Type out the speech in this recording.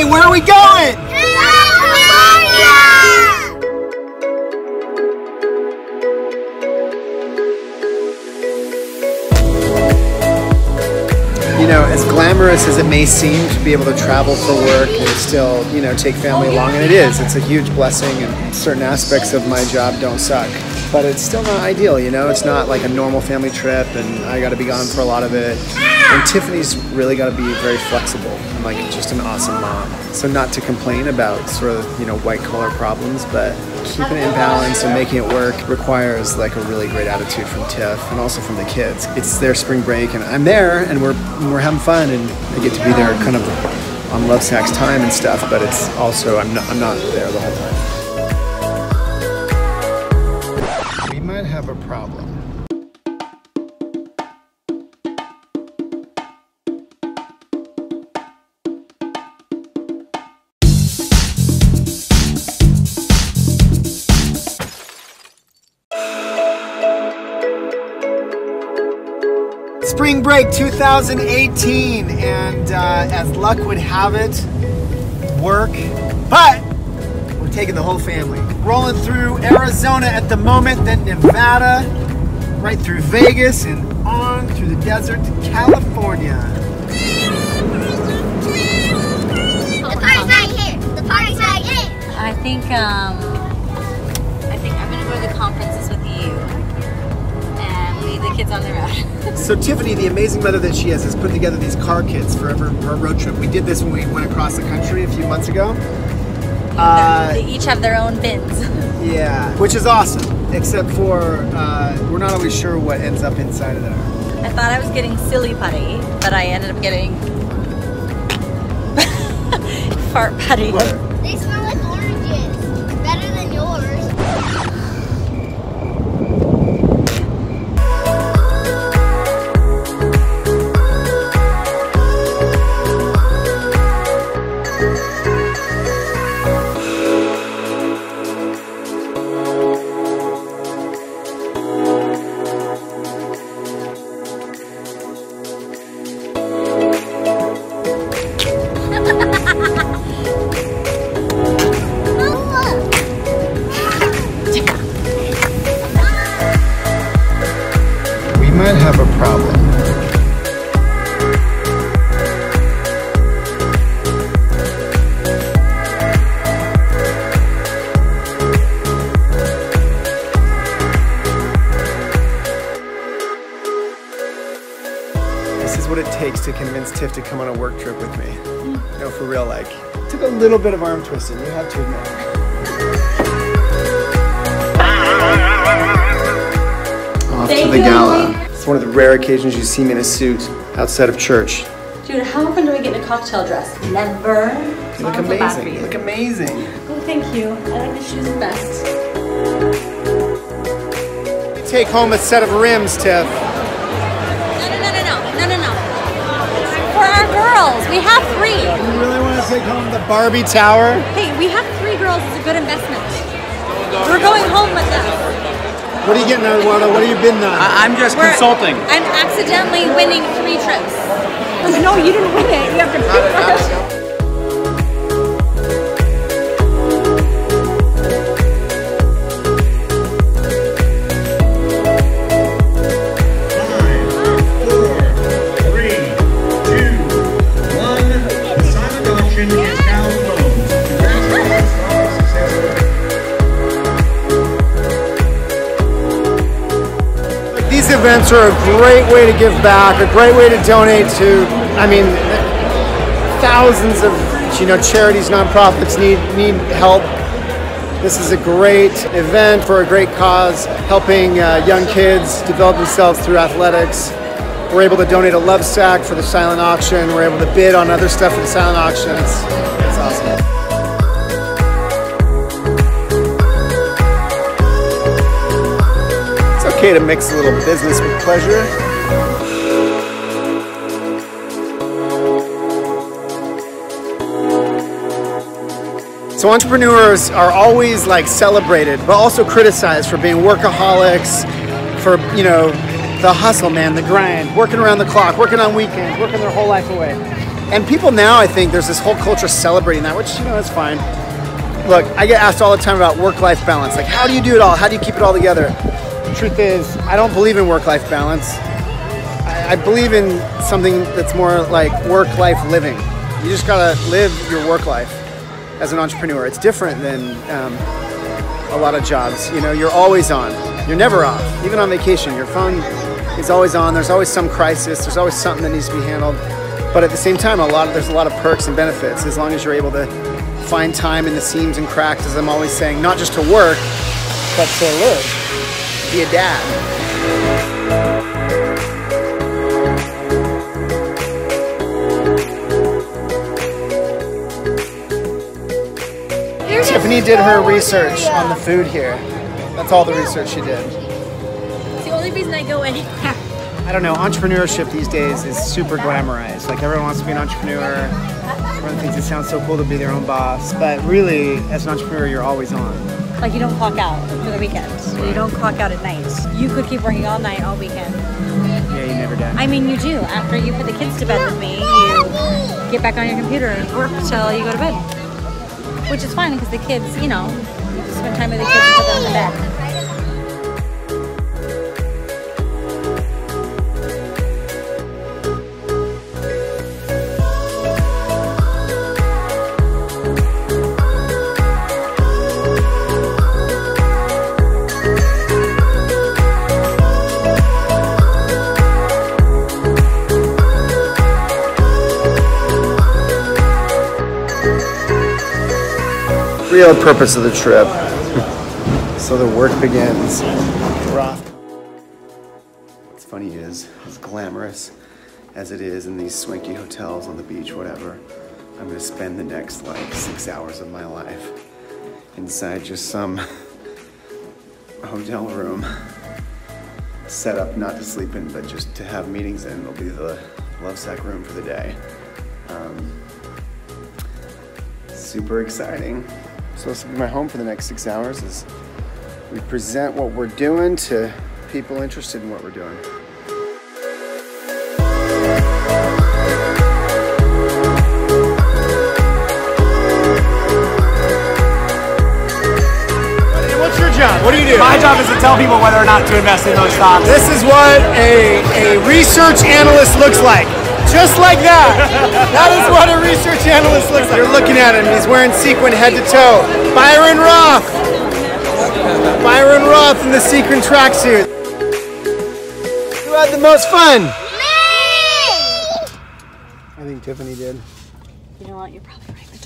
Hey, where are we going? You know, as glamorous as it may seem to be able to travel for work and still, you know, take family along, and it is, it's a huge blessing, and certain aspects of my job don't suck. But it's still not ideal, you know? It's not like a normal family trip, and I gotta be gone for a lot of it. And Tiffany's really gotta be very flexible and like just an awesome mom. So not to complain about sort of, you know, white collar problems, but keeping it in balance and making it work requires like a really great attitude from Tiff and also from the kids. It's their spring break and I'm there and we're having fun, and I get to be there kind of on Lovesac's time and stuff, but it's also, I'm not there the whole time. We might have a problem. Spring break 2018, and as luck would have it, work, but we're taking the whole family. Rolling through Arizona at the moment, then Nevada, right through Vegas, and on through the desert to California. The party's right here! The party's right here! I think I'm gonna go to the conferences with you and leave the kids on their own. So Tiffany, the amazing mother that she is, has put together these car kits for our road trip. We did this when we went across the country a few months ago. They each have their own bins. Yeah, which is awesome, except for we're not always sure what ends up inside of there. I thought I was getting silly putty, but I ended up getting fart putty. What? They smell like oranges. Better than yours. Might have a problem. This is what it takes to convince Tiff to come on a work trip with me. No, for real, like, it took a little bit of arm twisting, you have to admit. Off to the gala. It's one of the rare occasions you see me in a suit outside of church. Dude, how often do I get in a cocktail dress? Never. You look amazing. You look amazing. Oh, thank you. I like the shoes the best. Take home a set of rims, Tiff. No. For our girls, we have 3. You really want to take home the Barbie tower? Hey, we have 3 girls. It's a good investment. We're going home with them. What are you getting, Eduardo? What have you been on? I'm just consulting. I'm accidentally winning 3 trips. No, you didn't win it. You have to pay for it. These events are a great way to give back, a great way to donate to, I mean, thousands of, you know, charities, nonprofits need help. This is a great event for a great cause, helping young kids develop themselves through athletics. We're able to donate a Lovesac for the silent auction. We're able to bid on other stuff for the silent auction. It's awesome. To mix a little business with pleasure. So entrepreneurs are always like celebrated, but also criticized for being workaholics, for, you know, the hustle, man, the grind, working around the clock, working on weekends, working their whole life away. And people now, I think, there's this whole culture celebrating that, which, you know, is fine. Look, I get asked all the time about work-life balance. Like, how do you do it all? How do you keep it all together? The truth is, I don't believe in work-life balance. I believe in something that's more like work-life living. You just gotta live your work life as an entrepreneur. It's different than a lot of jobs. You know, you're always on. You're never off. Even on vacation, your phone is always on. There's always some crisis. There's always something that needs to be handled. But at the same time, there's a lot of perks and benefits as long as you're able to find time in the seams and cracks, as I'm always saying, not just to work, but to live, be a dad. Tiffany did her research on the food here. That's all the research she did. It's the only reason I go anywhere. I don't know, entrepreneurship these days is super glamorized. Like, everyone wants to be an entrepreneur. Everyone thinks it sounds so cool to be their own boss. But really, as an entrepreneur, you're always on. Like, you don't clock out for the weekend. Right. You don't clock out at night. You could keep working all night, all weekend. Yeah, you never done. I mean, you do. After you put the kids to bed with me, you get back on your computer and work till you go to bed. Which is fine because the kids, you know, you spend time with the kids and put them to bed. Real purpose of the trip. So the work begins. We're off. What's funny is, as glamorous as it is in these swanky hotels on the beach, whatever, I'm gonna spend the next like 6 hours of my life inside just some hotel room set up not to sleep in, but just to have meetings in. It'll be the Lovesac room for the day. Super exciting. So this will be my home for the next 6 hours as we present what we're doing to people interested in what we're doing. What's your job? What do you do? My job is to tell people whether or not to invest in those stocks. This is what a research analyst looks like. Just like that. That is what a research analyst looks like. You're looking at him. He's wearing sequin head to toe. Byron Roth. Byron Roth in the sequin tracksuit. Who had the most fun? Me! I think Tiffany did. You know what? You're probably right.